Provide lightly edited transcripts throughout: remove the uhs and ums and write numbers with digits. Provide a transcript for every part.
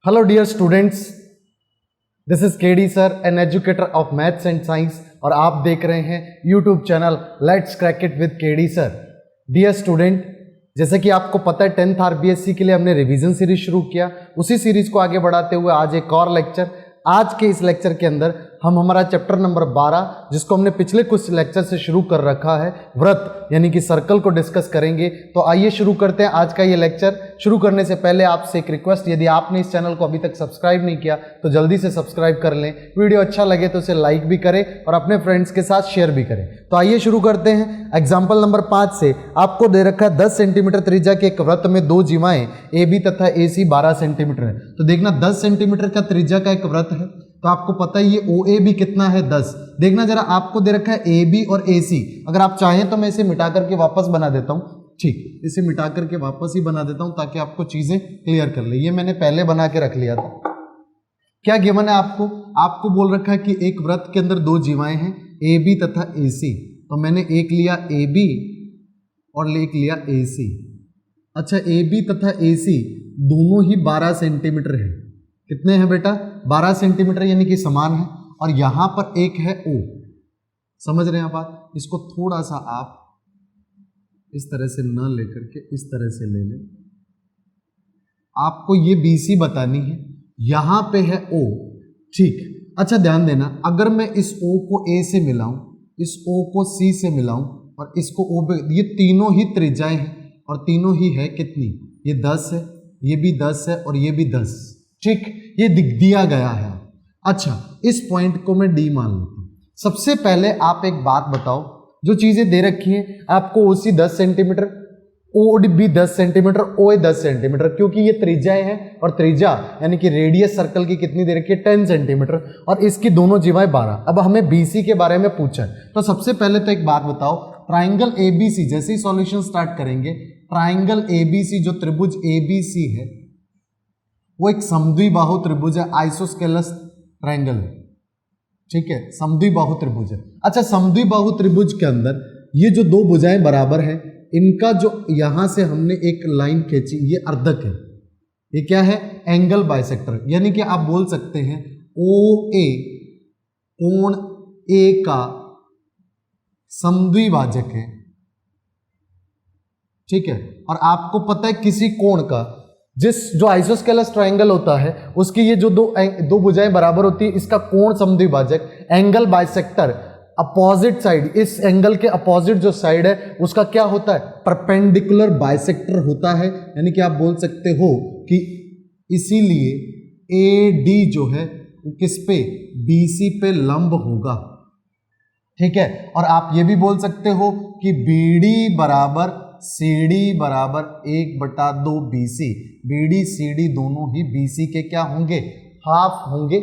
Hello dear students, this is KD sir, an educator of maths and science और आप देख रहे हैं YouTube channel Let's Crack It with KD sir। Dear student, जैसे कि आपको पता है 10th RBSC के लिए हमने रिवीजन सीरीज शुरू किया, उसी सीरीज को आगे बढ़ाते हुए आज एक और लेक्चर। आज के इस लेक्चर के अंदर हम हमारा चैप्टर नंबर 12 जिसको हमने पिछले कुछ लेक्चर से शुरू कर रखा है व्रत यानी कि सर्कल को डिस्कस करेंगे। तो आइए शुरू करते हैं आज का ये लेक्चर। शुरू करने से पहले आपसे एक रिक्वेस्ट, यदि आपने इस चैनल को अभी तक सब्सक्राइब नहीं किया तो जल्दी से सब्सक्राइब कर लें, वीडियो अच्छा लगे तो उसे लाइक भी करें और अपने फ्रेंड्स के साथ शेयर भी करें। तो आइए शुरू करते हैं। एग्जाम्पल नंबर 5 से आपको दे रखा है 10 सेंटीमीटर त्रिज्या के एक वृत्त में दो जीवाएं ए बी तथा ए सी 12 सेंटीमीटर है। तो देखना 10 सेंटीमीटर का त्रिज्या का एक वृत्त है, तो आपको पता है ये ओ ए भी कितना है 10। देखना जरा, आपको दे रखा है ए बी और ए सी। अगर आप चाहें तो मैं इसे मिटा करके वापस बना देता हूं। ठीक, इसे मिटा करके वापस ही बना देता हूं ताकि आपको चीजें क्लियर कर ले। ये मैंने पहले बना के रख लिया था। क्या गिवन है आपको बोल रखा है कि एक वृत्त के अंदर दो जीवाएं हैं ए बी तथा ए सी। तो मैंने एक लिया ए बी और एक लिया ए सी। अच्छा, ए बी तथा ए सी दोनों ही 12 सेंटीमीटर है। कितने हैं बेटा? 12 सेंटीमीटर यानी कि समान है। और यहां पर एक है ओ। समझ रहे हैं बात? इसको थोड़ा सा आप इस तरह से न लेकर के इस तरह से ले लें। आपको ये BC बतानी है, यहां पे है O। ठीक, अच्छा ध्यान देना, अगर मैं इस O को A से मिलाऊं, इस O को C से मिलाऊं और इसको O पे, ये तीनों ही त्रिज्याएं हैं और तीनों ही है कितनी? ये 10 है, ये भी 10 है और ये भी 10। ठीक, ये दिया गया है। अच्छा, इस पॉइंट को मैं D मान लेता हूं। सबसे पहले आप एक बात बताओ, जो चीजें दे रखी हैं आपको OC 10 centimetre, OB 10 centimetre, OA 10 centimetre, क्योंकि ये त्रिज्याएं हैं और त्रिज्या यानी कि रेडियस सर्कल की कितनी दे रखी है? 10 सेंटीमीटर और इसकी दोनों जीवाएं 12। अब हमें BC के बारे में पूछा है, तो सबसे पहले तो एक बात बताओ, ट्राइंगल ABC जैसे ही सॉल्यूशन स्टार्ट करेंगे, ट्राइंगल ABC जो त्रिभुज ABC है वो एक समद्विबाहु त्रिभुज है, आइसोस्केलस ट्रायंगल। ठीक है, समद्विबाहु त्रिभुज है। अच्छा, समद्विबाहु त्रिभुज के अंदर ये जो दो भुजाएं बराबर हैं, इनका जो यहां से हमने एक लाइन खींची, ये अर्धक है। ये क्या है? एंगल बाइसेक्टर, यानी कि आप बोल सकते हैं OA कोण A का समद्विभाजक है। ठीक है, और आपको पता है किसी कोण का, जो आइसोस्केलस ट्रायंगल होता है उसकी ये जो दो भुजाएं बराबर होती है, इसका कोण समद्विभाजक, एंगल बाइसेक्टर, अपोजिट साइड, इस एंगल के अपोजिट जो साइड है उसका क्या होता है? परपेंडिकुलर बाइसेक्टर होता है। यानी कि आप बोल सकते हो कि इसीलिए AD जो है वो किस पे? BC पे लंब होगा। ठीक है, और आप ये भी बोल सकते हो कि BD बराबर CD बराबर 1/2 BC। BD CD दोनों ही BC के क्या होंगे? हाफ होंगे।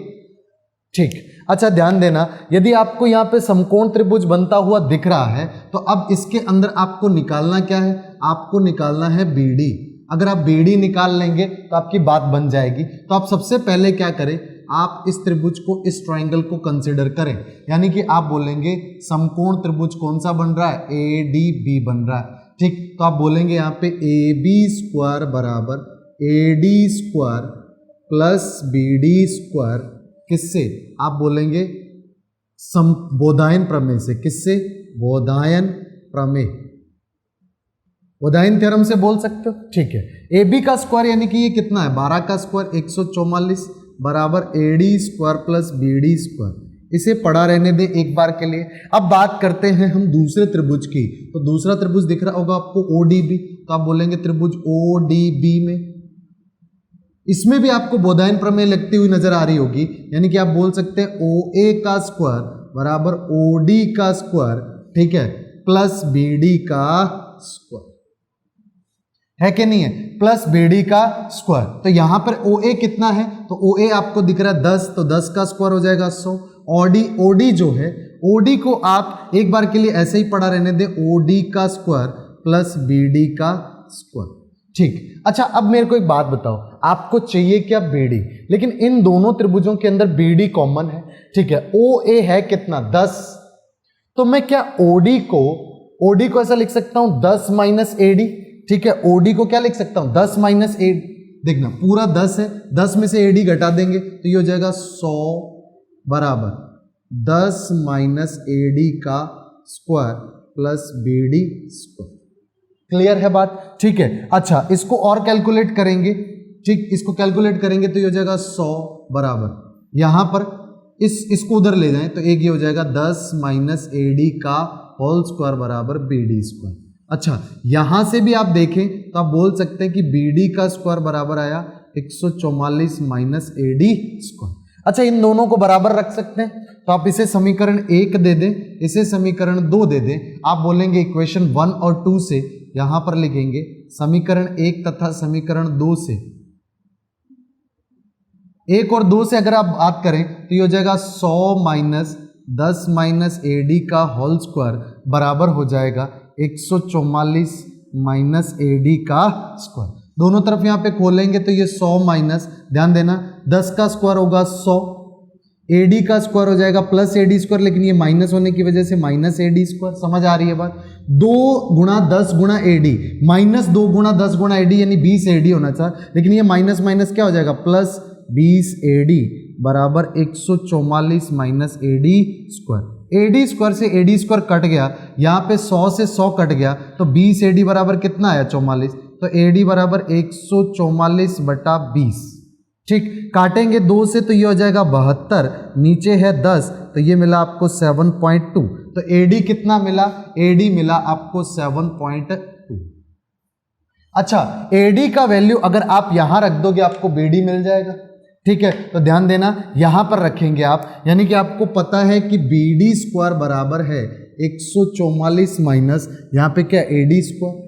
ठीक, अच्छा ध्यान देना, यदि आपको यहाँ पे समकोण त्रिभुज बनता हुआ दिख रहा है तो अब इसके अंदर आपको निकालना क्या है? आपको निकालना है BD। अगर आप BD निकाल लेंगे तो आपकी बात बन जाएगी। तो आप सबसे पहले क्या करें? आप इस त्रिभुज को, इस ट्रायंगल को कंसीडर करें, यानी कि आप बोलेंगे समकोण त्रिभुज कौन सा बन रहा है? ADB बन रहा है। ठीक, तो आप बोलेंगे यहाँ पे AB स्क्वायर बराबर AD square plus BD square, किससे? आप बोलेंगे बोधायन प्रमेय से। किससे? बोधायन प्रमेय, बोधायन थ्योरम से बोल सकते हो। ठीक है, AB का स्क्वायर यानी कि ये कितना है? 12 का स्क्वायर 144 बराबर AD square plus BD square. इसे पढ़ा रहने दें एक बार के लिए। अब बात करते हैं हम दूसरे त्रिभुज की। तो दूसरा त्रिभुज दिख रहा होगा आपको ODB, तो आप बोलेंगे त्रिभुज ODB में, इसमें भी आपको बोधायन प्रमेय लगती हुई नजर आ रही होगी। यानी कि आप बोल सकते हैं OA का स्क्वायर बराबर OD का स्क्वायर, ठीक है, प्लस BD का स्क्वायर, है कि नहीं है? प्लस BD का स्क्वायर। तो यहां पर OA कितना है? तो OA आपको दिख रहा है 10, तो 10 का स्क्वायर हो जाएगा 100। OD जो है, OD को आप एक बार के लिए ऐसे ही पढ़ा रहने दें, OD का स्क्वायर प्लस BD का स्क्वायर। ठीक, अच्छा अब मेरे को एक बात बताओ, आपको चाहिए क्या? BD, लेकिन इन दोनों त्रिभुजों के अंदर BD कॉमन है। ठीक है, OA है कितना? 10। तो मैं क्या OD को ऐसा लिख सकता हूं 10 माइनस AD। ठीक है, OD को क्या लिख सकता हूं? 10 माइनस AD। देखना पूरा 10 है, 10 में से AD घटा देंगे तो ये हो जाएगा 100 बराबर 10 माइनस AD का square plus BD square. Clear है बात? ठीक है। अच्छा, इसको और कैलकुलेट करेंगे। ठीक, इसको कैलकुलेट करेंगे तो ये हो जाएगा 100 बराबर यहां पर इसको उधर ले जाएं तो एक ये हो जाएगा 10 माइनस AD का होल स्क्वायर बराबर BD स्क्वायर। अच्छा, यहां से भी आप देखें तो आप बोल सकते हैं कि BD का स्क्वायर बराबर आया 144 माइनस AD स्क्वायर। अच्छा, इन दोनों को बराबर रख सकते हैं तो आप इसे समीकरण 1 दे दें, इसे समीकरण 2 दे दें। आप बोलेंगे इक्वेशन 1 और 2 से यहां पर लिखेंगे समीकरण 1 तथा समीकरण 2 से, 1 और 2 से अगर आप बात करें तो ये हो जाएगा 100 माइनस 10 माइनस AD का होल स्क्वायर बराबर हो जाएगा 144 माइनस AD का स्क्वायर। दोनों तरफ यहां पे खोलेंगे तो ये 100 माइनस, ध्यान देना 10 का स्क्वायर होगा 100, AD का स्क्वायर हो जाएगा प्लस AD स्क्वायर, लेकिन ये माइनस होने की वजह से माइनस AD स्क्वायर। समझ आ रही है बात? 2 गुणा 10 गुणा AD माइनस 2 गुणा 10 गुणा AD यानी 20 AD होना था, लेकिन ये माइनस माइनस क्या हो जाएगा प्लस 20 AD बराबर 144 minus AD square. AD square से AD स्क्वायर कट गया, यहाँ पे 100 से 100 कट गया तो 20 AD बराबर कितना आया 44, तो AD बराबर 144 बटा 20। ठीक, काटेंगे 2 से तो ये हो जाएगा 72, नीचे है 10 तो ये मिला आपको 7.2, तो AD कितना मिला? AD मिला आपको 7.2। अच्छा, AD का वैल्यू अगर आप यहां रख दोगे आपको BD मिल जाएगा। ठीक है, तो ध्यान देना यहां पर रखेंगे आप, यानी कि आपको पता है कि BD स्क्वायर बराबर है 144 माइनस यहां पे क्या AD स्क्वायर।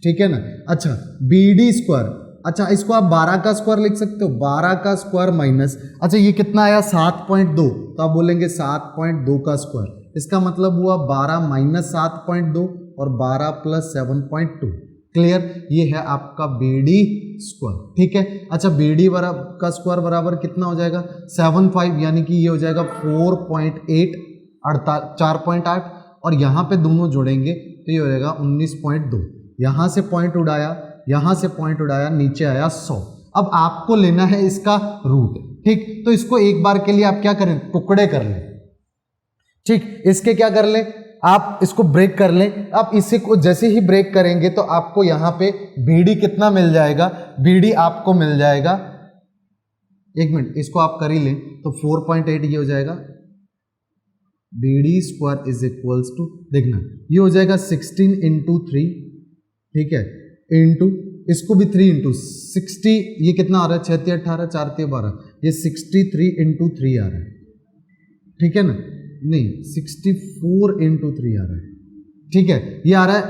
ठीक है ना? अच्छा, BD स्क्वायर, अच्छा इसको आप 12 का स्क्वायर लिख सकते हो, 12 का स्क्वायर माइनस, अच्छा ये कितना आया 7.2, तो आप बोलेंगे 7.2 का स्क्वायर, इसका मतलब हुआ 12 माइनस 7.2 और 12 प्लस 7.2। क्लियर? ये है आपका BD स्क्वायर। ठीक है। अच्छा, BD बराबर का स्क्वायर बराबर कितना हो जाएगा 75, यानी कि ये हो जाएगा 4.8, 4.8, और यहां पे दोनों जोड़ेंगे तो ये हो जाएगा 19.2। यहां से पॉइंट उड़ाया, यहां से पॉइंट उड़ाया, नीचे आया 100। अब आपको लेना है इसका रूट। ठीक, तो इसको एक बार के लिए आप क्या करें, टुकड़े कर लें। ठीक, इसके क्या कर लें, आप इसको ब्रेक कर लें। आप इसे को जैसे ही ब्रेक करेंगे तो आपको यहां पे BD कितना मिल जाएगा, BD आपको मिल जाएगा, एक मिनट इसको आप कर ही लें तो 4.8 ये हो जाएगा BD square is equals to, देखना ये हो जाएगा 16 इंटू 3, ठीक है, इंटू इसको भी 3 इंटू 60, ये कितना आ रहा है 6 18 4 12, ये 63 इंटू 3 आ रहा है। ठीक है ना? नहीं, 64 इंटू 3 आ रहा है। ठीक है, ये आ रहा है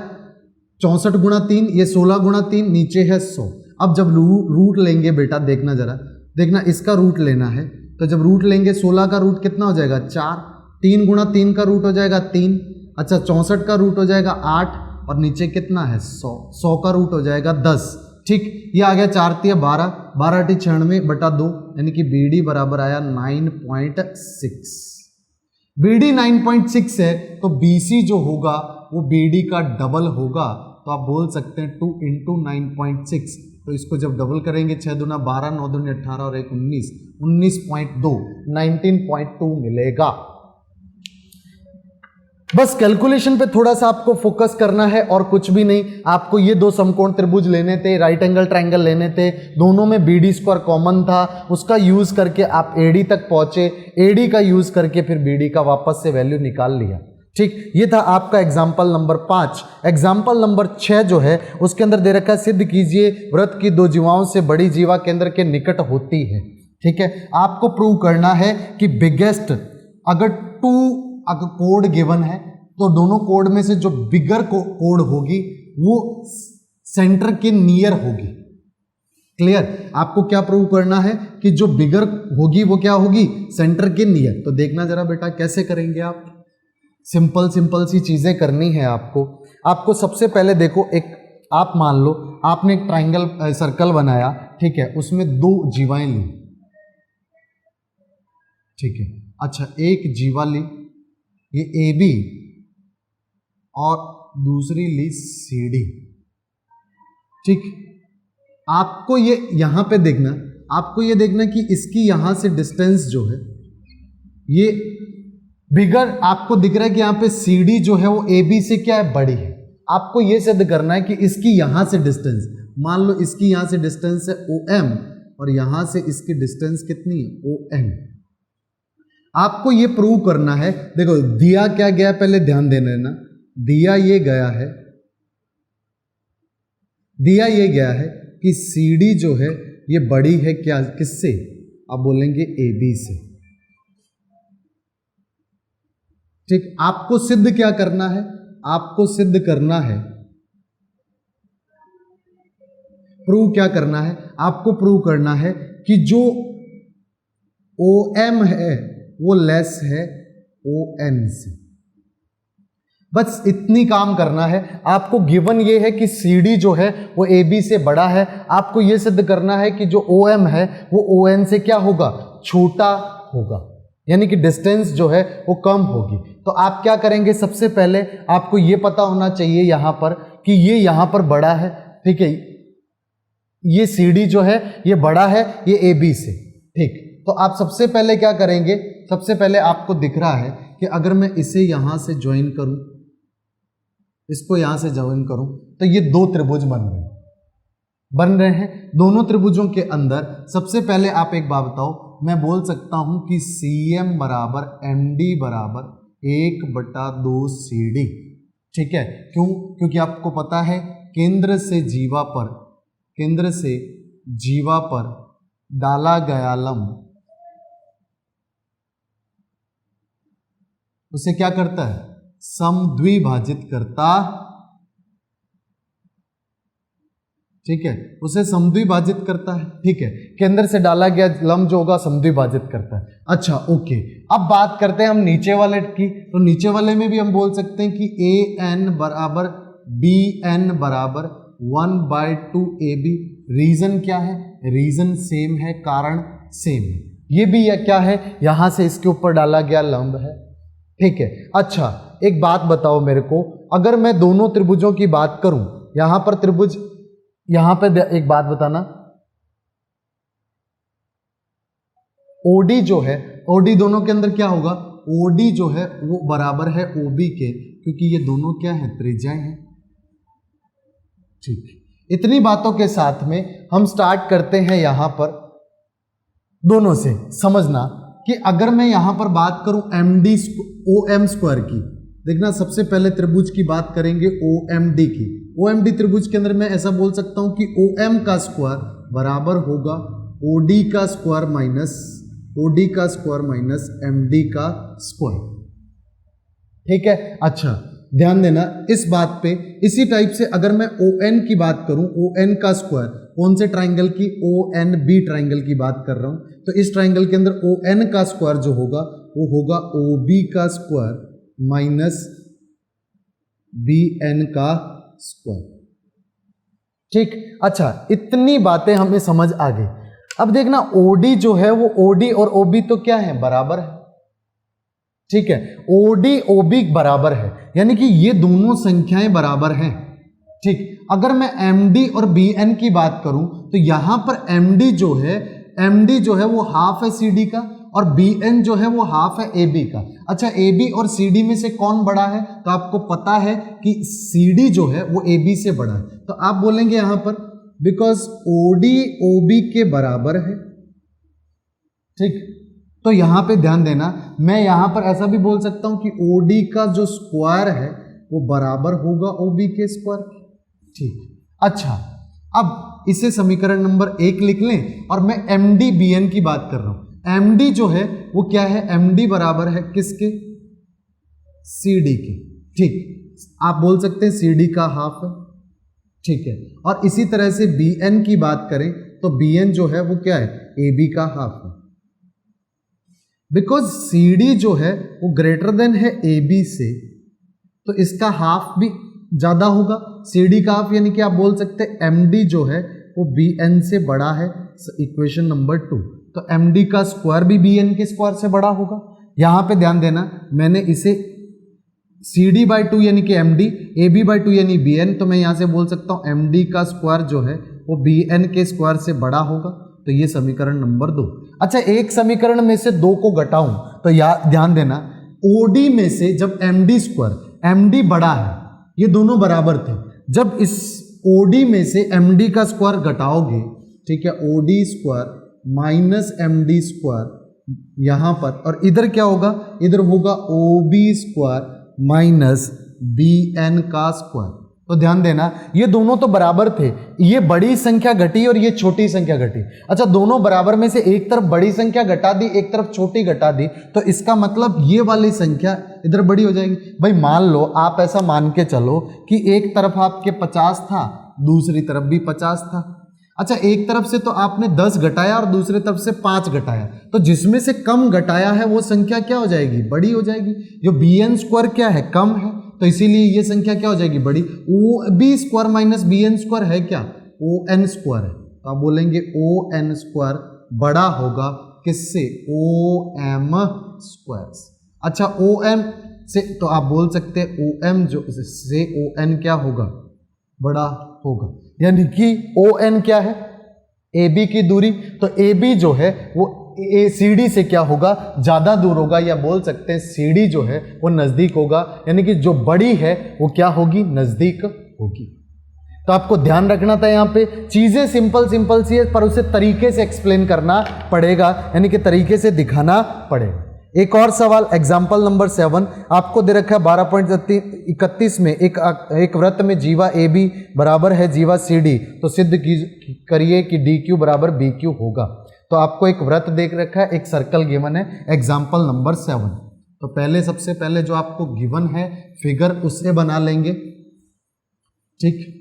64 गुणा 3, ये 16 गुणा 3, नीचे है 100। अब जब रूट लेंगे बेटा, देखना जरा, देखना इसका रूट लेना है तो जब रूट लेंगे 16 का रूट कितना हो जाएगा 4, 3 गुणा 3 का रूट हो जाएगा 3, अच्छा 64 का रूट हो जाएगा 8, और नीचे कितना है 100, 100 का रूट हो जाएगा 10। ठीक, ये आ गया 4 3 12, 12 8 96 बटा 2, यानी कि BD बराबर आया 9.6। BD 9.6 है तो BC जो होगा वो BD का डबल होगा, तो आप बोल सकते हैं 2 इंटू 9.6, तो इसको जब डबल करेंगे 6 दूना 12, 9 दूनी 18 और 1 19, 19.2, 19.2 मिलेगा। बस कैलकुलेशन पे थोड़ा सा आपको फोकस करना है और कुछ भी नहीं। आपको ये दो समकोण त्रिभुज लेने थे, राइट एंगल ट्रायंगल लेने थे, दोनों में BD स्क्वायर कॉमन था, उसका यूज करके आप AD तक पहुंचे, AD का यूज करके फिर BD का वापस से वैल्यू निकाल लिया। ठीक, ये था आपका एग्जाम्पल नंबर 5। एग्जाम्पल नंबर 6 जो है उसके अंदर दे रखा है, सिद्ध कीजिए वृत्त की 2 जीवाओं से बड़ी जीवा केंद्र के निकट होती है। ठीक है, आपको प्रूव करना है कि बिगेस्ट, अगर 2 अगर कोड गिवन है तो दोनों कोड में से जो बिगर कोड होगी वो सेंटर के नियर होगी। क्लियर? आपको क्या प्रूव करना है कि जो बिगर होगी वो क्या होगी, सेंटर के नियर। तो देखना जरा बेटा कैसे करेंगे आप, सिंपल सिंपल सी चीजें करनी है आपको। आपको सबसे पहले देखो, एक आप मान लो आपने एक ट्रायंगल सर्कल बनाया, ठीक है, उसमें 2 जीवाएं ली, ठीक है, अच्छा एक जीवा ली ये AB और दूसरी ली CD। ठीक, आपको ये यहां पे देखना, आपको ये देखना कि इसकी यहां से डिस्टेंस जो है ये बिगर, आपको दिख रहा है कि यहां पे CD जो है वो AB से क्या है, बड़ी है। आपको ये सिद्ध करना है कि इसकी यहां से डिस्टेंस, मान लो इसकी यहां से डिस्टेंस है OM और यहां से इसकी डिस्टेंस कितनी है, ON। आपको ये प्रूव करना है। देखो दिया क्या गया, पहले ध्यान देना है ना, दिया ये गया है, दिया ये गया है कि CD जो है ये बड़ी है क्या, किससे, आप बोलेंगे AB से। ठीक, आपको सिद्ध क्या करना है, आपको सिद्ध करना है, प्रूव क्या करना है, आपको प्रूव करना है कि जो OM है वो लेस है ON से। बस इतनी काम करना है आपको। गिवन ये है कि CD जो है वो AB से बड़ा है। आपको ये सिद्ध करना है कि जो OM है वो ON से क्या होगा, छोटा होगा, यानी कि डिस्टेंस जो है वो कम होगी। तो आप क्या करेंगे, सबसे पहले आपको ये पता होना चाहिए यहां पर कि ये यहां पर बड़ा है, ठीक है, ये CD जो है ये बड़ा है ये AB से। ठीक, तो आप सबसे पहले क्या करेंगे, सबसे पहले आपको दिख रहा है कि अगर मैं इसे यहां से ज्वाइन करूं, इसको यहां से ज्वाइन करूं, तो ये दो त्रिभुज बन रहे हैं। दोनों त्रिभुजों के अंदर सबसे पहले आप एक बात बताओ, मैं बोल सकता हूं कि CM बराबर MD बराबर 1/2 CD। ठीक है, क्यों, क्योंकि आपको पता है केंद्र से जीवा पर, केंद्र से जीवा पर डाला गया लंब उसे क्या करता है, समद्विभाजित करता, ठीक है, उसे समद्विभाजित करता है। ठीक है, केंद्र से डाला गया लंब जो होगा समद्विभाजित करता है। अच्छा ओके, अब बात करते हैं हम नीचे वाले की। तो नीचे वाले में भी हम बोल सकते हैं कि AN बराबर BN बराबर 1/2 AB। रीजन क्या है, रीजन सेम है, कारण सेम है। ये भी क्या है, यहां से इसके ऊपर डाला गया लंब है। ठीक है, अच्छा एक बात बताओ मेरे को, अगर मैं दोनों त्रिभुजों की बात करूं, यहां पर त्रिभुज, यहां पे एक बात बताना, OD जो है, OD दोनों के अंदर क्या होगा, OD जो है वो बराबर है OB के, क्योंकि ये दोनों क्या है, त्रिज्याएं हैं। ठीक, इतनी बातों के साथ में हम स्टार्ट करते हैं यहां पर दोनों से समझना कि अगर मैं यहां पर बात करूं MD OM स्क्वायर की, देखना सबसे पहले त्रिभुज की बात करेंगे OMD की। OMD त्रिभुज के अंदर मैं ऐसा बोल सकता हूं कि OM का स्क्वायर बराबर होगा OD का स्क्वायर माइनस MD का स्क्वायर। ठीक है, अच्छा ध्यान देना इस बात पे। इसी टाइप से अगर मैं ON की बात करूं, ON का स्क्वायर, कौन से ट्राइंगल की, ONB ट्राइंगल की बात कर रहा हूं, तो इस ट्राइंगल के अंदर ON का स्क्वायर जो होगा वो होगा OB का स्क्वायर माइनस BN का स्क्वायर। ठीक, अच्छा इतनी बातें हमें समझ आ गई। अब देखना OD जो है वो OD और OB तो क्या है, बराबर है। ठीक है, OD OB बराबर है, यानी कि ये दोनों संख्याएं बराबर हैं। ठीक, अगर मैं MD और BN की बात करूं तो यहां पर MD जो है वो हाफ है CD का और BN जो है वो हाफ है AB का। अच्छा AB और CD में से कौन बड़ा है, तो आपको पता है कि CD जो है वो AB से बड़ा है। तो आप बोलेंगे यहां पर बिकॉज OD OB के बराबर है। ठीक, तो यहां पे ध्यान देना, मैं यहां पर ऐसा भी बोल सकता हूं कि OD का जो स्क्वायर है वो बराबर होगा OB के स्क्वायर। ठीक, अच्छा अब इसे समीकरण नंबर 1 लिख लें और मैं MD BN की बात कर रहा हूं। MD जो है वो क्या है, MD बराबर है किसके, CD के। ठीक, आप बोल सकते हैं CD का हाफ है। ठीक है, और इसी तरह से BN की बात करें तो BN जो है वो क्या है, AB का हाफ है। बिकॉज CD जो है वो ग्रेटर देन है AB से, तो इसका हाफ भी ज्यादा होगा। CD का हाफ यानी कि आप बोल सकते हैं MD जो है वो BN से बड़ा है। इक्वेशन नंबर 2, तो MD का स्क्वायर भी BN के स्क्वायर से बड़ा होगा। यहां पे ध्यान देना, मैंने इसे CD/2 यानी कि MD, AB/2 यानी BN, तो मैं यहां से बोल सकता हूं MD का स्क्वायर जो है वो बी एन के स्क्वायर से बड़ा होगा, तो ये समीकरण नंबर 2। अच्छा, एक समीकरण में से 2 को घटाऊं तो ध्यान देना, ओडी में से जब एमडी स्क्वायर, एमडी बड़ा है, ये दोनों बराबर थे, जब इस ओडी में से एमडी का स्क्वायर घटाओगे, ठीक है, OD square minus MD square यहां पर, और इधर क्या होगा, इधर होगा O B square minus B N का स्क्वायर। तो ध्यान देना, ये दोनों तो बराबर थे, ये बड़ी संख्या घटी और ये छोटी संख्या घटी। अच्छा, दोनों बराबर में से एक तरफ बड़ी संख्या घटा दी, एक तरफ छोटी घटा दी, तो इसका मतलब ये वाली संख्या इधर बड़ी हो जाएगी। भाई मान लो, आप ऐसा मान के चलो कि एक तरफ आपके 50 था, दूसरी तरफ भी 50 था। अच्छा, एक तरफ से तो आपने 10 घटाया और दूसरी तरफ से 5 घटाया, तो जिसमें से कम घटाया है वो संख्या क्या हो जाएगी, बड़ी हो जाएगी। जो बी एन स्क्वायर क्या है, कम है, तो इसीलिए ये संख्या क्या हो जाएगी, बड़ी। O B square minus B N square है क्या, ओ एन स्क्वायर है, तो आप बोलेंगे ओ एन स्क्वायर बड़ा होगा किससे, ओ एम स्क्वायर। अच्छा, ओ एम से तो आप बोल सकते हैं ओ एम जो से ओ एन क्या होगा, बड़ा होगा, यानी कि ओ एन क्या है, ए बी की दूरी, तो ए बी जो है वो ए सी डी से क्या होगा, ज्यादा दूर होगा, या बोल सकते हैं सी डी जो है वो नजदीक होगा, यानी कि जो बड़ी है वो क्या होगी, नजदीक होगी। तो आपको ध्यान रखना था, यहाँ पे चीजें सिंपल सिंपल सी है, पर उसे तरीके से एक्सप्लेन करना पड़ेगा, यानी कि तरीके से दिखाना पड़ेगा। एक और सवाल, एग्जाम्पल नंबर 7 आपको दे रखा है 12.31 में, एक वृत्त में जीवा ए बी बराबर है जीवा सी डी, तो सिद्ध करिए कि डी क्यू बराबर बी क्यू होगा। तो आपको एक वृत्त देख रखा है, एक सर्कल गिवन है, एग्जाम्पल नंबर 7। तो पहले सबसे पहले जो आपको गिवन है फिगर, उससे बना लेंगे, ठीक।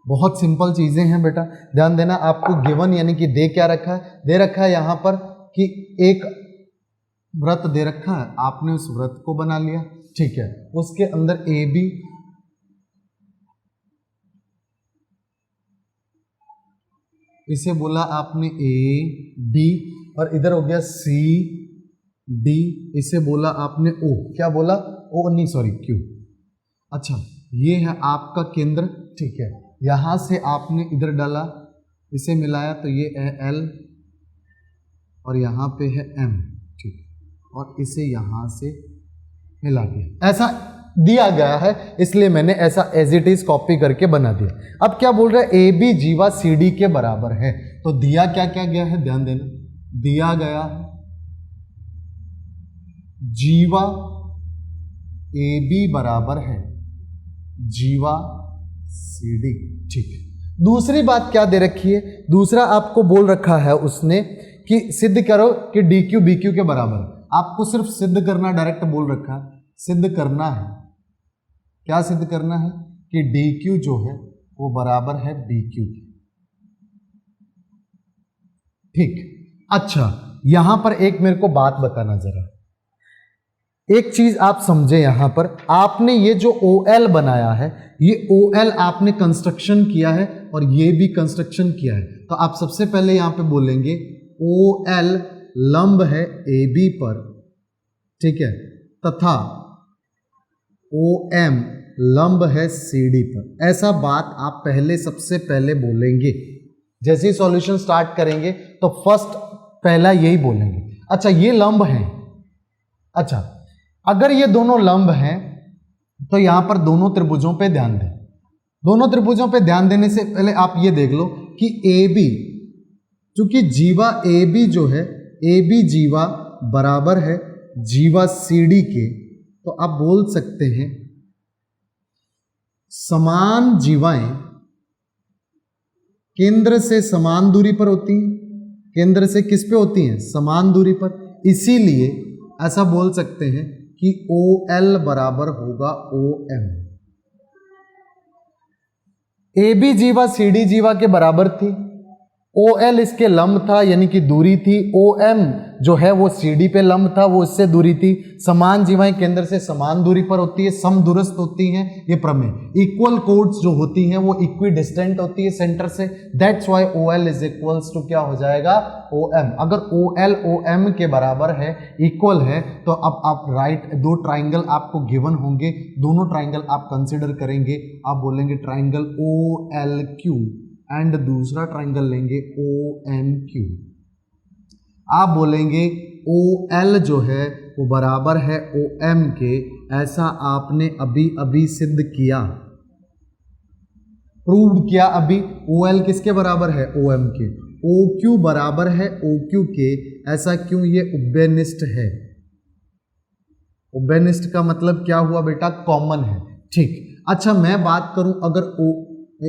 बहुत सिंपल चीजें हैं बेटा, ध्यान देना। आपको गिवन यानी कि दे क्या रखा है, दे रखा है यहां पर कि एक वृत्त दे रखा है, आपने उस वृत्त को बना लिया, ठीक है, उसके अंदर ए बी, इसे बोला आपने ए बी, और इधर हो गया सी डी, इसे बोला आपने ओ, क्या बोला, ओ नहीं सॉरी क्यू। अच्छा, ये है आपका केंद्र, ठीक है, यहां से आपने इधर डाला, इसे मिलाया तो ये है एल और यहां पे है एम, ठीक, और इसे यहां से मिला दिया, ऐसा दिया गया है, इसलिए मैंने ऐसा एज इट इज कॉपी करके बना दिया। अब क्या बोल रहा है, ए बी जीवा सी डी के बराबर है, तो दिया क्या क्या गया है, ध्यान देना, दिया गया है जीवा ए बी बराबर है जीवा सी डी, ठीक है। दूसरी बात क्या दे रखी है, दूसरा आपको बोल रखा है उसने कि सिद्ध करो कि डी क्यू बी क्यू के बराबर है। आपको सिर्फ सिद्ध करना, डायरेक्ट बोल रखा है, सिद्ध करना है, क्या सिद्ध करना है कि डी क्यू जो है वो बराबर है बी क्यू के, ठीक। अच्छा, यहां पर एक मेरे को बात बताना जरा, एक चीज आप समझे, यहां पर आपने ये जो OL बनाया है, ये OL आपने कंस्ट्रक्शन किया है और ये भी कंस्ट्रक्शन किया है, तो आप सबसे पहले यहां पे बोलेंगे OL लंब है AB पर, ठीक है, तथा OM लंब है CD पर। ऐसा बात आप पहले सबसे पहले बोलेंगे, जैसे ही सॉल्यूशन स्टार्ट करेंगे तो फर्स्ट पहला यही बोलेंगे। अच्छा, ये लंब है, अच्छा अगर ये दोनों लंब हैं तो यहां पर दोनों त्रिभुजों पे ध्यान दें। दोनों त्रिभुजों पे ध्यान देने से पहले आप ये देख लो कि AB, चूंकि जीवा AB जो है, AB जीवा बराबर है जीवा CD के, तो आप बोल सकते हैं समान जीवाएं केंद्र से समान दूरी पर होती हैं। केंद्र से किस पे होती हैं, समान दूरी पर, इसीलिए ऐसा बोल सकते हैं कि OL बराबर होगा OM। AB जीवा CD जीवा के बराबर थी, OL इसके लंब था यानी कि दूरी थी, OM जो है वो CD पे लंब था, वो इससे दूरी थी। समान जीवाएं केंद्र से समान दूरी पर होती है, समदूरस्थ होती हैं, ये प्रमेय। इक्वल कोड्स जो होती हैं वो इक्वी डिस्टेंट होती है सेंटर से, that's why OL is equals to क्या हो जाएगा, OM। अगर OL OM के बराबर है, इक्वल है, तो अब आप राइट, दो ट्राइंगल आपको गिवन होंगे, दोनों ट्राइंगल आप कंसिडर करेंगे, आप बोलेंगे ट्राइंगल OLQ एंड दूसरा ट्राइंगल लेंगे OMQ। आप बोलेंगे OL जो है वो बराबर है OM के, ऐसा आपने अभी अभी सिद्ध किया, प्रूव किया अभी। OL किसके बराबर है, OM के। OQ बराबर है OQ के, ऐसा क्यों, ये उभयनिष्ठ है। उभयनिष्ठ का मतलब क्या हुआ बेटा, कॉमन है, ठीक। अच्छा मैं बात करूं अगर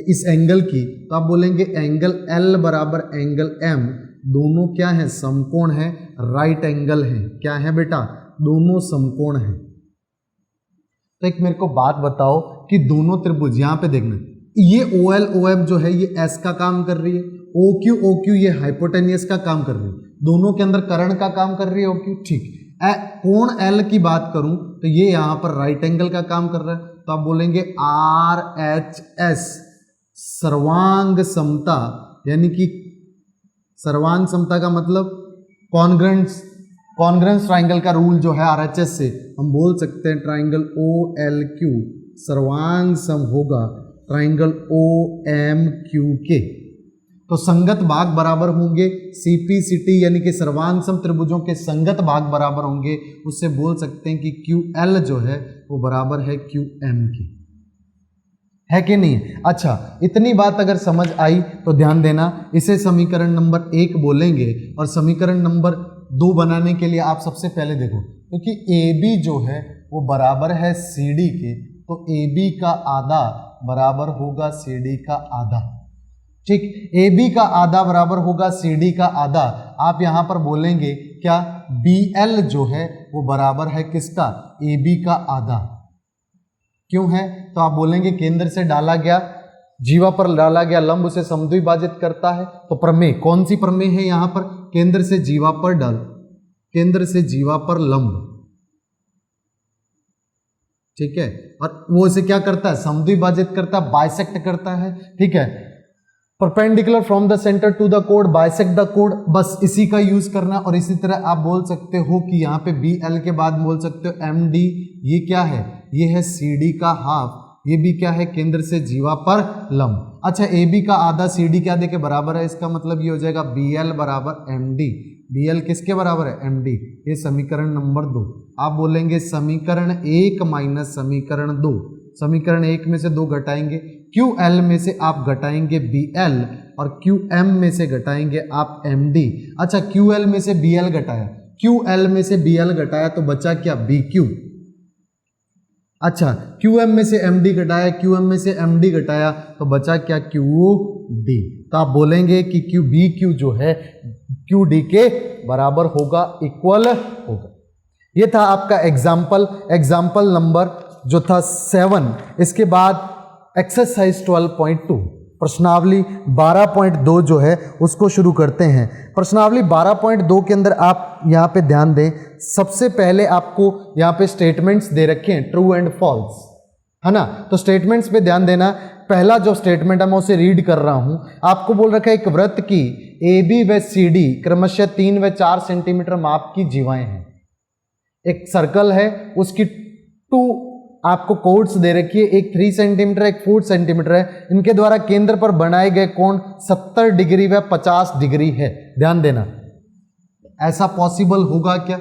इस एंगल की, तो आप बोलेंगे एंगल L बराबर एंगल M, दोनों क्या है, समकोण है, राइट एंगल है, क्या है बेटा, दोनों समकोण है। तो एक मेरे को बात बताओ कि दोनों त्रिभुज, यहां पे देखना, ये OL OM जो है ये S का काम कर रही है, OQ OQ ये हाइपोटेनियस का काम कर रही है, दोनों के अंदर कर्ण का काम कर रही है OQ, ठीक। कोण L की बात करूं तो ये यहां पर राइट एंगल का काम कर रहा है, तो आप बोलेंगे RHS सर्वांग समता, यानी कि सर्वांग समता का मतलब कॉन्ग्रेंस ट्राइंगल का रूल जो है RHS से हम बोल सकते हैं ट्राइंगल OLQ सर्वांग सम होगा ट्राइंगल OMQ के। तो संगत भाग बराबर होंगे, CPCT यानी कि सर्वांग सम त्रिभुजों के संगत भाग बराबर होंगे, उससे बोल सकते हैं कि QL जो है वो बराबर है QM की, है कि नहीं। अच्छा इतनी बात अगर समझ आई तो ध्यान देना, इसे समीकरण नंबर 1 बोलेंगे, और समीकरण नंबर 2 बनाने के लिए आप सबसे पहले देखो, क्योंकि AB जो है वो बराबर है CD के, तो AB का आधा बराबर होगा CD का आधा, ठीक। AB का आधा बराबर होगा CD का आधा, आप यहां पर बोलेंगे क्या, BL जो है वो बराबर है किसका, AB का आधा। क्यों है, तो आप बोलेंगे केंद्र से डाला गया, जीवा पर डाला गया लंब उसे समद्विभाजित करता है। तो प्रमेय, कौन सी प्रमेय है यहां पर, केंद्र से जीवा पर डाल, केंद्र से जीवा पर लंब, ठीक है, और वो इसे क्या करता है, समद्विभाजित करता है, बाइसेक्ट करता है, ठीक है। Perpendicular from the centre to the code, bisect the code, बस इसी का यूज करना। और इसी तरह आप बोल सकते हो कि यहाँ पे BL के बाद बोल सकते हो MD, ये क्या है, ये है CD का हाफ, ये भी क्या है, केंद्र से जीवा पर लंब। अच्छा AB का आधा CD के आधे के बराबर है, इसका मतलब ये हो जाएगा BL बराबर MD, BL किसके बराबर है, MD। ये समीकरण नंबर 2। आप बोलेंगे समीकरण 1 माइनस समीकरण 2, समीकरण 1 में से 2 घटाएंगे, QL में से आप घटाएंगे BL, और QM में से घटाएंगे आप MD। अच्छा QL में से BL घटाया, QL में से BL घटाया तो बचा क्या, BQ। अच्छा QM में से MD घटाया, QM में से MD घटाया तो बचा क्या, QD। तो आप बोलेंगे कि BQ जो है QD के बराबर होगा, इक्वल होगा। ये था आपका एग्जाम्पल नंबर जो था 7। इसके बाद एक्सरसाइज 12.2 प्रश्नावली 12.2 जो है उसको शुरू करते हैं। प्रश्नावली 12.2 के अंदर आप यहाँ पे ध्यान दें, सबसे पहले आपको यहाँ पे स्टेटमेंट्स दे रखे हैं, ट्रू एंड फॉल्स, है ना। तो स्टेटमेंट्स पे ध्यान देना। पहला जो स्टेटमेंट है मैं उसे रीड कर रहा हूँ। आपको बोल रखा है एक वृत्त की AB व CD क्रमशः 3 व 4 सेंटीमीटर माप की जीवाएं हैं। एक सर्कल है, उसकी 2 आपको कोड्स दे रखी है, एक 3 सेंटीमीटर एक 4 सेंटीमीटर है। इनके द्वारा केंद्र पर बनाए गए कोण 70 डिग्री व 50 डिग्री है। ध्यान देना, ऐसा पॉसिबल होगा क्या?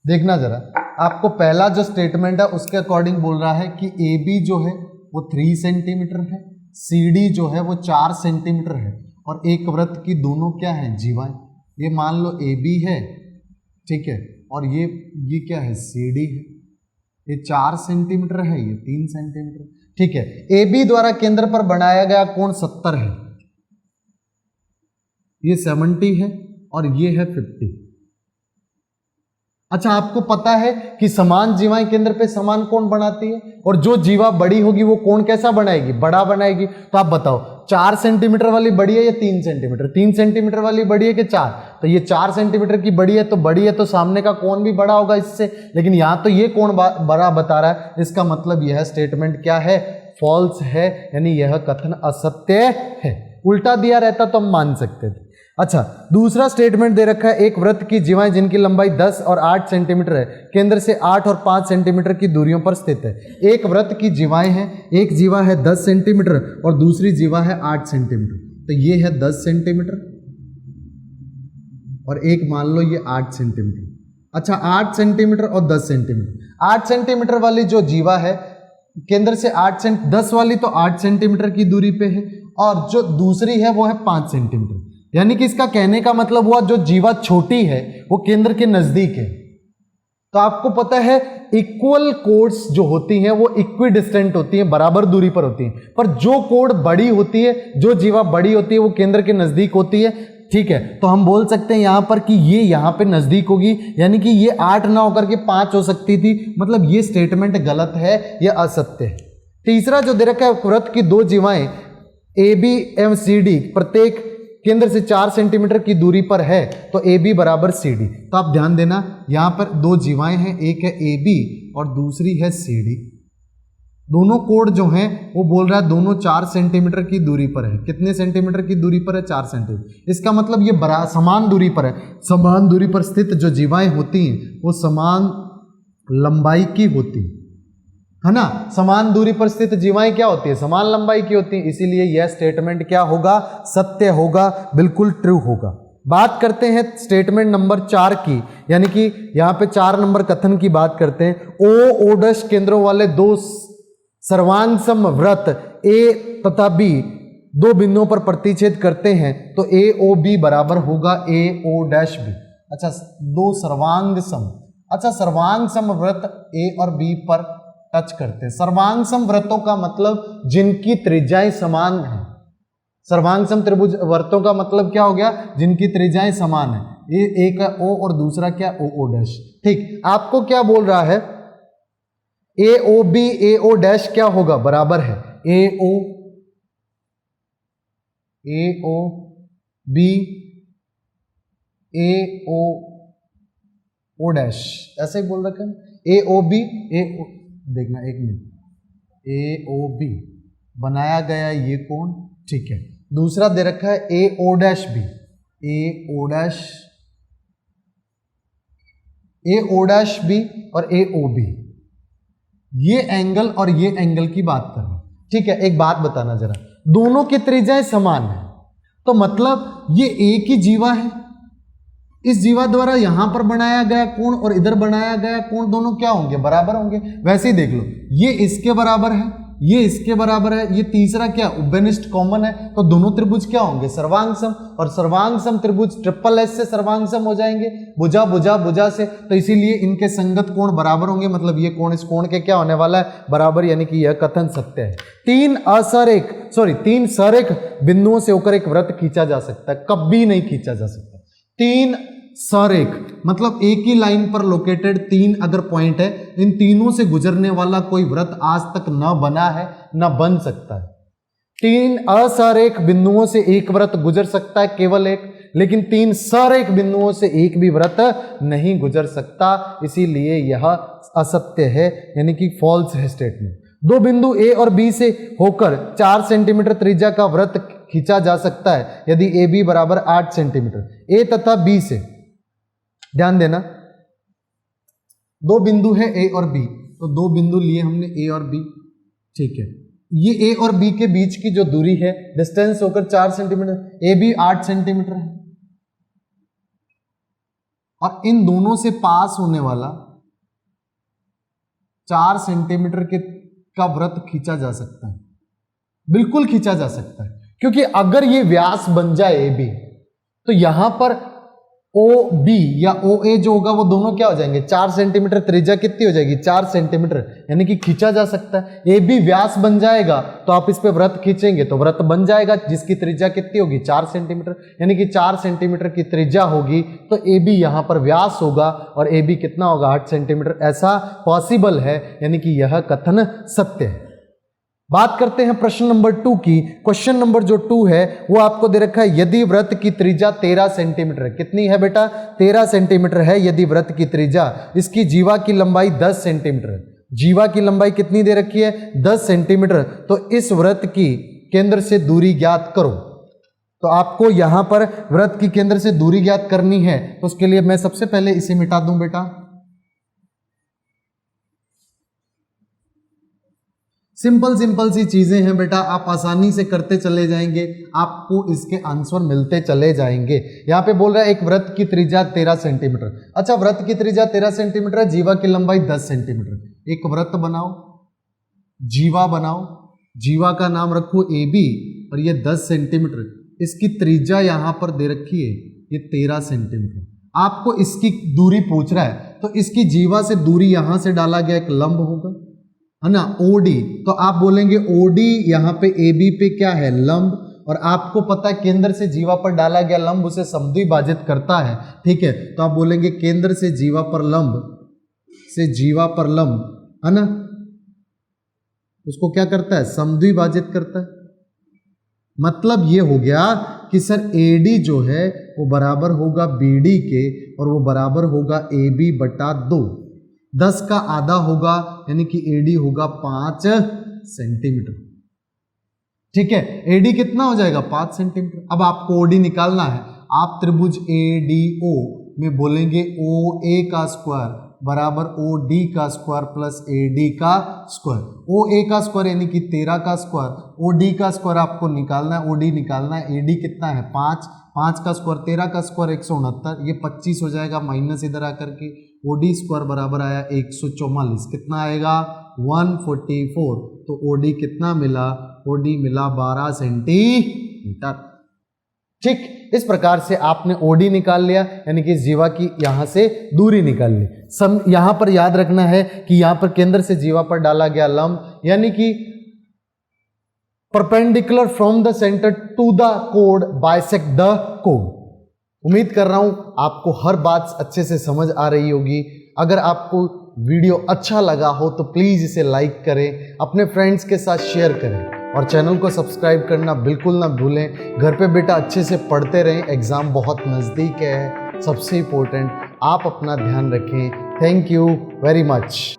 देखना जरा, आपको पहला जो स्टेटमेंट है उसके अकॉर्डिंग बोल रहा है कि AB जो है वो 3 सेंटीमीटर है, CD जो है वो 4 सेंटीमीटर है, और एक वृत्त की दोनों क्या है, जीवाएं। ये मान लो AB है, ठीक है, और ये क्या है, CD है। ये 4 सेंटीमीटर है, ये 3 सेंटीमीटर, ठीक है। AB द्वारा केंद्र पर बनाया गया कोण 70 है, ये 70 है और ये है 50। अच्छा, आपको पता है कि समान जीवाएं केंद्र पे समान कोण बनाती है, और जो जीवा बड़ी होगी वो कोण कैसा बनाएगी, बड़ा बनाएगी। तो आप बताओ 4 सेंटीमीटर वाली बड़ी है या 3 सेंटीमीटर, 3 सेंटीमीटर वाली बड़ी है कि 4? तो ये 4 सेंटीमीटर की बड़ी है तो सामने का कोण भी बड़ा होगा इससे, लेकिन यहां तो ये कोण बड़ा बता रहा है। इसका मतलब यह स्टेटमेंट क्या है, फॉल्स है, यानी यह कथन असत्य है। उल्टा दिया रहता तो हम मान सकते थे। अच्छा, दूसरा स्टेटमेंट दे रखा है, एक वृत्त की जीवाएं जिनकी लंबाई 10 और 8 सेंटीमीटर है, केंद्र से 8 और 5 सेंटीमीटर की दूरियों पर स्थित है। एक वृत्त की जीवाएं हैं, एक जीवा है 10 सेंटीमीटर और दूसरी जीवा है 8 सेंटीमीटर। तो ये है 10 सेंटीमीटर और एक मान लो ये 8 सेंटीमीटर। अच्छा, 8 सेंटीमीटर और 10 सेंटीमीटर। 8 सेंटीमीटर वाली जो जीवा है केंद्र से 10 वाली तो 8 सेंटीमीटर की दूरी पे है, और जो दूसरी है वो है 5 सेंटीमीटर। यानी कि इसका कहने का मतलब हुआ जो जीवा छोटी है वो केंद्र के नजदीक है। तो आपको पता है इक्वल कोड्स जो होती हैं वो इक्वी डिस्टेंट होती हैं, बराबर दूरी पर होती हैं, पर जो कोड बड़ी होती है, जो जीवा बड़ी होती है वो केंद्र के नजदीक होती है। ठीक है, तो हम बोल सकते हैं यहां पर कि ये यहां पे नजदीक होगी, यानी कि ये 8 ना होकर के 5 हो सकती थी। मतलब ये स्टेटमेंट गलत है, ये असत्य है। तीसरा जो दे रखा है, वृत्त की दो जीवाएं ए बी एवं सी डी प्रत्येक केंद्र से 4 सेंटीमीटर की दूरी पर है, तो ए बी बराबर सी डी। तो आप ध्यान देना, यहां पर दो जीवाएं हैं, एक है ए बी और दूसरी है सी डी। दोनों कोड जो हैं वो बोल रहा है दोनों 4 सेंटीमीटर की दूरी पर है। कितने सेंटीमीटर की दूरी पर है? 4 सेंटीमीटर। इसका मतलब ये समान दूरी पर है। समान दूरी पर स्थित जो जीवाएं होती हैं वो समान लंबाई की होती है ना। समान दूरी पर स्थित जीवाएं क्या होती है? समान लंबाई की होती है। इसीलिए यह स्टेटमेंट क्या होगा? सत्य होगा, बिल्कुल ट्रू होगा। बात करते हैं स्टेटमेंट नंबर 4 की, यानी कि यहां पे 4 नंबर कथन की बात करते हैं। ओ डैश केंद्रों वाले दो सर्वांग सम वृत्त ए तथा बी दो बिंदुओं पर प्रतिच्छेद करते हैं, तो ए ओ बी बराबर होगा ए ओ डैश बी। अच्छा, दो सर्वांग सम, अच्छा सर्वांग सम वृत्त ए और बी पर टच करते हैं। सर्वांग सम वृत्तों का मतलब जिनकी त्रिज्याएं समान है। सर्वांग सम त्रिभुज वृत्तों का मतलब क्या हो गया? जिनकी त्रिज्याएं समान है। ये एक है ओ और दूसरा क्या? ओ ओ डैश। ठीक, आपको क्या बोल रहा है? ए ओ बी ए ओ डैश क्या होगा? बराबर है ए ओ बी ए ओ डैश, ऐसे ही बोल रखा है। ए ओ बी ए ओ, देखना एक मिनट, ए ओ बी बनाया गया ये कोण, ठीक है। दूसरा दे रखा है ए ओ डैश बी, ए ओ डैश बी और ए ओ बी, ये एंगल और ये एंगल की बात कर रहा हूं। ठीक है, एक बात बताना जरा, दोनों की त्रिज्याएं समान है, तो मतलब ये एक ही जीवा है। इस जीवा द्वारा यहां पर बनाया गया कोण और इधर बनाया गया कोण दोनों क्या होंगे? बराबर होंगे। वैसे ही देख लो, ये इसके बराबर है, ये इसके बराबर है, ये तीसरा क्या? उभयनिष्ठ कॉमन है, तो दोनों त्रिभुज क्या होंगे? सर्वांग सम। और सर्वांग सम त्रिभुज ट्रिपल एस से सर्वांग सम हो जाएंगे, भुजा भुजा भुजा से, तो इसीलिए इनके संगत कोण बराबर होंगे। मतलब ये कोण इस कोण के क्या होने वाला है? बराबर, यानी कि यह कथन सत्य है। तीन सरेख बिंदुओं से होकर एक वृत्त खींचा जा सकता है, कभी नहीं खींचा जा सकता। 3 सरेख मतलब एक ही लाइन पर लोकेटेड 3 अगर पॉइंट है, इन तीनों से गुजरने वाला कोई वृत्त आज तक न बना है न बन सकता है। 3 असरेख बिंदुओं से एक वृत्त गुजर सकता है, केवल एक, लेकिन 3 सरेख बिंदुओं से एक भी वृत्त नहीं गुजर सकता। इसीलिए यह असत्य है, यानी कि फॉल्स है स्टेटमेंट। दो बिंदु ए और बी से होकर 4 सेंटीमीटर त्रिज्या का वृत्त खींचा जा सकता है यदि ए बी बराबर 8 सेंटीमीटर। ए तथा बी से, ध्यान देना, दो बिंदु है ए और बी, तो दो बिंदु लिए हमने ए और बी, ठीक है। ये ए और बी के बीच की जो दूरी है, डिस्टेंस होकर 4 सेंटीमीटर, ए बी 8 सेंटीमीटर है, और इन दोनों से पास होने वाला 4 सेंटीमीटर का वृत्त खींचा जा सकता है, बिल्कुल खींचा जा सकता है। क्योंकि अगर ये व्यास बन जाए ए बी, तो यहां पर ओ बी या ओ ए जो होगा वो दोनों क्या हो जाएंगे, 4 सेंटीमीटर, त्रिज्या कितनी हो जाएगी 4 सेंटीमीटर, यानी कि खींचा जा सकता है। ए बी व्यास बन जाएगा तो आप इस पे वृत्त खींचेंगे तो वृत्त बन जाएगा जिसकी त्रिज्या कितनी होगी 4 सेंटीमीटर, यानी कि 4 सेंटीमीटर की त्रिज्या होगी तो ए बी यहाँ पर व्यास होगा और ए बी कितना होगा 8 सेंटीमीटर। ऐसा पॉसिबल है, यानी कि यह कथन सत्य है। बात करते हैं प्रश्न नंबर 2 की। क्वेश्चन नंबर जो 2 है वो आपको दे रखा है, यदि वृत्त की त्रिज्या 13 सेंटीमीटर है। कितनी है बेटा, 13 सेंटीमीटर है यदि वृत्त की त्रिज्या, इसकी जीवा की लंबाई 10 सेंटीमीटर है। जीवा की लंबाई कितनी दे रखी है 10 सेंटीमीटर, तो इस वृत्त की केंद्र से दूरी ज्ञात करो। तो आपको यहां पर वृत्त की केंद्र से दूरी ज्ञात करनी है, तो उसके लिए मैं सबसे पहले इसे मिटा दूं बेटा। सिंपल सी चीजें हैं बेटा, आप आसानी से करते चले जाएंगे, आपको इसके आंसर मिलते चले जाएंगे। यहाँ पे बोल रहा है एक वृत्त की त्रिज्या 13 सेंटीमीटर। अच्छा, वृत्त की त्रिज्या 13 सेंटीमीटर है, जीवा की लंबाई 10 सेंटीमीटर। एक वृत्त बनाओ, जीवा बनाओ, जीवा का नाम रखो ए बी और ये 10 सेंटीमीटर, इसकी त्रिज्या यहाँ पर दे रखी है ये 13 सेंटीमीटर। आपको इसकी दूरी पूछ रहा है, तो इसकी जीवा से दूरी यहां से डाला गया एक लंब होगा, है ना, ओडी। तो आप बोलेंगे ओडी यहाँ पे ए बी पे क्या है लंब, और आपको पता है केंद्र से जीवा पर डाला गया लंब उसे समद्विभाजित करता है, ठीक है। तो आप बोलेंगे केंद्र से जीवा पर लंब, है ना, उसको क्या करता है समद्विभाजित करता है। मतलब ये हो गया कि सर एडी जो है वो बराबर होगा बीडी के और वो बराबर होगा ए बी बटा 2। 10 का आधा होगा यानी कि एडी होगा 5 सेंटीमीटर, ठीक है। एडी कितना हो जाएगा 5 सेंटीमीटर। अब आपको ओडी निकालना है, आप त्रिभुज एडीओ में बोलेंगे ओ ए का स्क्वायर बराबर ओ डी का स्क्वायर प्लस ए डी का स्क्वायर। ओ ए का स्क्वायर यानी कि 13 का स्क्वायर, ओ डी का स्क्वायर आपको निकालना है, ओ डी निकालना है। ए डी कितना है 5, 5 का स्क्वायर 13 का स्क्वायर 169, ये 25 हो जाएगा माइनस इधर आकर के। ओ डी स्क्वायर बराबर आया 144, कितना आएगा 144। तो ओ डी कितना मिला, ओ डी मिला 12 सेंटीमीटर। ठीक, इस प्रकार से आपने ओडी निकाल लिया, यानी कि जीवा की यहां से दूरी निकाल ली। यहां पर याद रखना है कि यहां पर केंद्र से जीवा पर डाला गया लंब, यानी कि perpendicular from the centre to the code bisect the code. उम्मीद कर रहा हूं आपको हर बात अच्छे से समझ आ रही होगी। अगर आपको वीडियो अच्छा लगा हो तो प्लीज इसे लाइक करें, अपने फ्रेंड्स के साथ शेयर करें और चैनल को सब्सक्राइब करना बिल्कुल ना भूलें। घर पे बेटा अच्छे से पढ़ते रहें, एग्ज़ाम बहुत नज़दीक है। सबसे इम्पोर्टेंट आप अपना ध्यान रखें। Thank you very much.